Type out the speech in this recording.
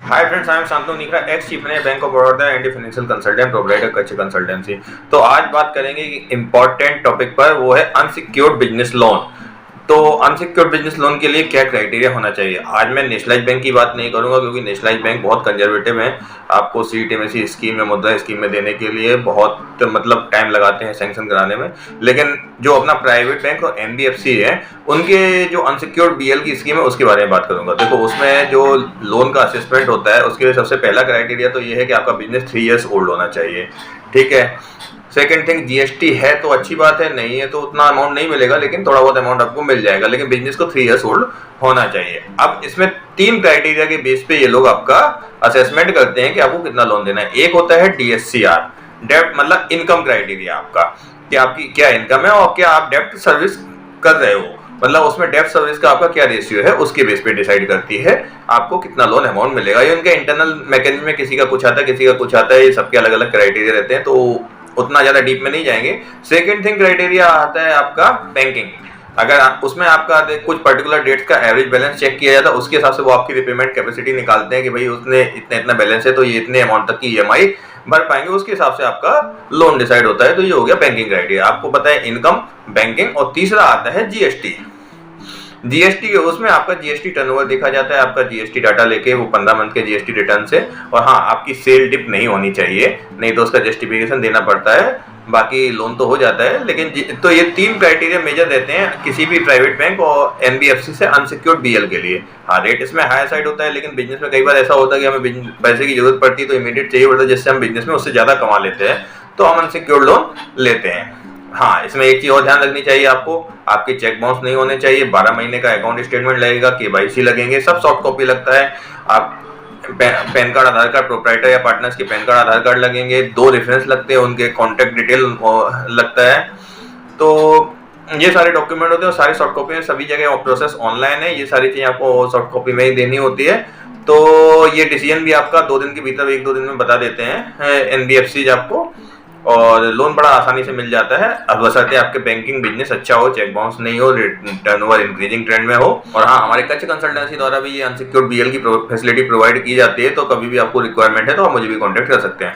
Hi friends, I am Shantanu निकरा, ex chief manager bank of Baroda and financial consultant provider Kutch consultancy. तो आज बात करेंगे important topic पर, वो है अनसिक्योर्ड बिजनेस लोन। तो अनसिक्योर्ड बिजनेस लोन के लिए क्या क्राइटेरिया होना चाहिए। आज मैं नेशनलाइज बैंक की बात नहीं करूंगा क्योंकि नेशनलाइज बैंक बहुत कंजर्वेटिव हैं। आपको सीटीएमएसी स्कीम या मुद्रा स्कीम में देने के लिए बहुत टाइम लगाते हैं सैंक्शन कराने में। लेकिन जो अपना प्राइवेट बैंक और एनबीएफसी है, उनके जो अनसिक्योर्ड बीएल की स्कीम है उसके बारे में बात करूंगा। देखो, उसमें जो लोन का असेसमेंट होता है उसके लिए सबसे पहला क्राइटेरिया तो ये है कि आपका बिजनेस 3 ईयर्स ओल्ड होना चाहिए। ठीक है। सेकेंड थिंग, जीएसटी है तो अच्छी बात है, नहीं है तो उतना अमाउंट नहीं मिलेगा, लेकिन थोड़ा बहुत अमाउंट आपको मिल जाएगा। लेकिन बिजनेस को 3 ईयर्स ओल्ड होना चाहिए। अब इसमें 3 क्राइटेरिया के बेस पे ये लोग आपका असेसमेंट करते हैं कि आपको कितना लोन देना है। एक होता है डीएससीआर, डेब्ट मतलब इनकम क्राइटेरिया आपका, कि आपकी क्या इनकम है और क्या आप डेब्ट सर्विस कर रहे हो, मतलब उसमें डेब्ट सर्विस का आपका क्या रेशियो है, उसके बेस पे डिसाइड करती है आपको कितना लोन अमाउंट मिलेगा। ये उनके इंटरनल मैकेनिज्म में किसी का कुछ आता है, किसी का कुछ आता है, ये सबके अलग अलग क्राइटेरिया रहते हैं, तो उतना ज्यादा डीप में नहीं जाएंगे। सेकंड थिंग क्राइटेरिया आता है आपका बैंकिंग। अगर उसमें आपका कुछ पर्टिकुलर डेट्स का एवरेज बैलेंस चेक किया जाता है, उसके हिसाब से वो आपकी रिपेमेंट कैपेसिटी निकालते हैं कि भाई उसने इतना इतना बैलेंस है तो ये इतने अमाउंट तक की ईएमआई भर पाएंगे, उसके हिसाब से आपका लोन डिसाइड होता है। तो ये हो गया बैंकिंग क्राइटेरिया। आपको पता है इनकम, बैंकिंग, और तीसरा आता है जीएसटी। जीएसटी के उसमें आपका जीएसटी टर्नओवर देखा जाता है, आपका जीएसटी डाटा लेके वो 15 मंथ के जीएसटी रिटर्न से। और हाँ, आपकी सेल डिप नहीं होनी चाहिए, नहीं तो उसका जस्टिफिकेशन देना पड़ता है। बाकी लोन तो हो जाता है, लेकिन तो ये 3 क्राइटेरिया मेजर देते हैं किसी भी प्राइवेट बैंक और एनबीएफसी से अनसिक्योर्ड बीएल के लिए। हाँ, रेट इसमें हाई साइड होता है, लेकिन बिजनेस में कई बार ऐसा होता है कि हमें पैसे की जरूरत पड़ती है तो इमीडिएट चाहिए पड़ता है, जिससे हम बिजनेस में उससे ज्यादा कमा लेते हैं, तो हम अनसिक्योर्ड लोन लेते हैं। हाँ, इसमें एक चीज और ध्यान रखनी चाहिए आपको, आपके चेक बाउंस नहीं होने चाहिए। 12 महीने का अकाउंट स्टेटमेंट लगेगा, केवाईसी लगेंगे, सब सॉफ्ट कॉपी लगता है। आप पैन कार्ड, आधार कार्ड, प्रोप्राइटर या पार्टनर्स के पैन कार्ड, आधार कार्ड लगेंगे, 2 रेफरेंस लगते हैं, उनके कॉन्टेक्ट डिटेल लगता है। तो ये सारे डॉक्यूमेंट होते हैं और सारी सॉफ्ट कॉपी में सभी जगह प्रोसेस ऑनलाइन है, ये सारी चीजें आपको सॉफ्ट कॉपी में ही देनी होती है। तो ये डिसीजन भी आपका 2 दिन के भीतर, 1-2 दिन में बता देते हैं एनबीएफसी आपको, और लोन बड़ा आसानी से मिल जाता है। अब बशर्ते आपके बैंकिंग बिजनेस अच्छा हो, चेक बाउंस नहीं हो, टर्नओवर इंक्रीजिंग ट्रेंड में हो। और हाँ, हमारे कच्छ कंसल्टेंसी द्वारा भी ये अनसिक्योर्ड बीएल की फैसिलिटी प्रोवाइड की जाती है, तो कभी भी आपको रिक्वायरमेंट है तो आप मुझे भी कॉन्टेक्ट कर सकते हैं।